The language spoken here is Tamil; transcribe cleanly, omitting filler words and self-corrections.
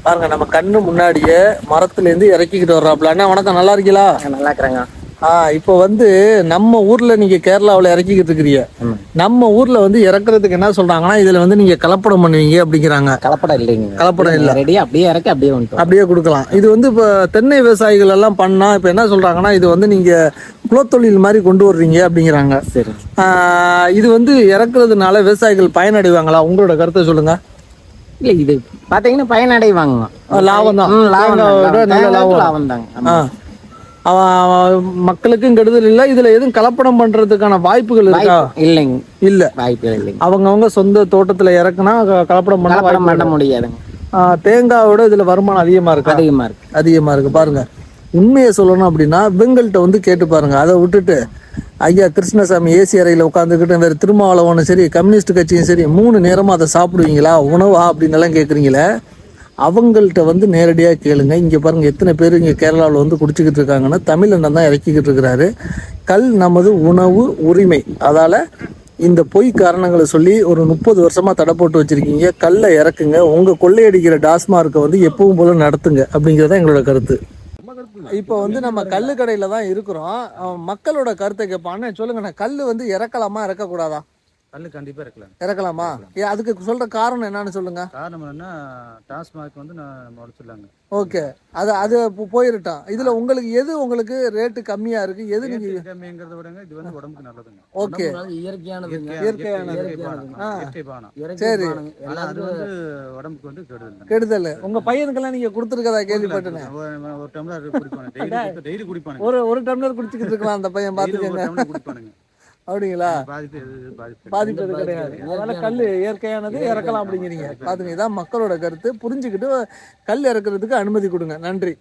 பாருங்க நம்ம கண்ணு முன்னாடியே மரத்துல இருந்து இறக்கிக்கிட்டு வர்றாப்ல. அண்ணா வணக்கம், நல்லா இருக்கீங்களா? நல்லா இருக்கிறேங்க. இப்போ வந்து நம்ம ஊர்ல நீங்க கேரளாவில் இறக்கிக்கிட்டு இருக்கிறீங்க. நம்ம ஊர்ல வந்து இறக்குறதுக்கு என்ன சொல்றாங்கன்னா, இதுல வந்து நீங்க கலப்படம் பண்ணுவீங்க அப்படிங்கிறாங்க. கலப்படம் இல்லைங்க, கலப்படம் இல்ல, ரெடியா அப்படியே இறக்கி அப்படியே வந்துட்டோம், அப்படியே கொடுக்கலாம். இது வந்து இப்போ தென்னை விவசாயிகள் எல்லாம் பண்ணா இப்போ என்ன சொல்றாங்கன்னா, இது வந்து நீங்க குலத்தொழில் மாதிரி கொண்டு வர்றீங்க அப்படிங்கிறாங்க. சரி. இது வந்து இறக்குறதுனால விவசாயிகள் பயனடைவாங்களா? உங்களோட கருத்தை சொல்லுங்க. இல்லை, இது பார்த்தீங்கன்னா பயனடைவாங்க, லாபம் தான், லாபம் தாங்க. மக்களுக்கும் கெடுதல் இல்லை. இதுல எதுவும் கலப்படம் பண்றதுக்கான வாய்ப்புகள் இருக்கா? இல்லைங்க, இல்ல, வாய்ப்புகள் இல்லைங்க. அவங்கவுங்க சொந்த தோட்டத்துல இறக்குனா கலப்படம் பண்ண முடியாதுங்க. தேங்காயோட இதுல வருமானம் அதிகமா இருக்கு, அதிகமா இருக்கு. பாருங்க, உண்மையை சொல்லணும் அப்படின்னா இவங்கள்ட்ட வந்து கேட்டு பாருங்க. அதை விட்டுட்டு ஐயா கிருஷ்ணசாமி ஏசி அறையில் உட்காந்துக்கிட்டு வேறு திருமாவளவனும் சரி கம்யூனிஸ்ட் கட்சியும் சரி 3 நேரமும் அதை சாப்பிடுவீங்களா, உணவா அப்படின்னு எல்லாம் கேட்குறீங்களே, அவங்கள்ட்ட வந்து நேரடியாக கேளுங்க. இங்கே பாருங்கள் எத்தனை பேர் இங்கே கேரளாவில் வந்து குடிச்சிக்கிட்டு இருக்காங்கன்னா தமிழண்ணன் தான் இறக்கிக்கிட்டு இருக்கிறாரு. கல் நமது உணவு உரிமை, அதால் இந்த பொய் காரணங்களை சொல்லி ஒரு 30 வருஷமாக தடை போட்டு வச்சுருக்கீங்க. கல்லை இறக்குங்க, உங்கள் கொள்ளையடிக்கிற டாஸ்மார்க்கை வந்து எப்பவும் போல நடத்துங்க அப்படிங்கிறத எங்களோட கருத்து. இப்போ வந்து நம்ம கல்லு கடையில் தான் இருக்கிறோம். மக்களோட கருத்தை கேட்பான்னு சொல்லுங்கண்ணா. கல் வந்து இறக்கலாமா இறக்கக்கூடாதா? கல்லு கண்டிப்பா இறக்கலாமா? அதுக்கு சொல்ற காரணம் என்னன்னு சொல்லுங்க. காரணம் என்ன, டாஸ்மாக் வந்து நம்ம உடைச்சிடலாங்க. ஓகே, அது போயிருட்டோம். இதுல உங்களுக்கு எது உங்களுக்கு ரேட்டு கம்மியா இருக்கு, எது நீங்க கம்மிங்கிறத விடங்க இது வந்து உடம்புக்கு நல்லதுங்க. ஓகே, இயற்கையானது. சரி, அது வந்து உடம்புக்கு வந்து கெடுதல். உங்க பையனுக்கெல்லாம் நீங்க கொடுத்துருக்கதா கேள்விப்பட்டேன். ஒரு டம்ளர் குடிப்பானு, டெய்லி குடிப்பானு. ஒரு டம்ளர் குடிச்சுக்கிட்டு இருக்கலாம் அந்த பையன், பாத்துக்கங்க. குடிப்பானுங்க. அப்படிங்களா? பாதிப்பு எது கிடையாது. அதனால கல் இயற்கையானது இறக்கலாம் அப்படிங்கிறீங்க. பாத்துங்க, இதான் மக்களோட கருத்து. புரிஞ்சுக்கிட்டு கல் இறக்குறதுக்கு அனுமதி கொடுங்க. நன்றி.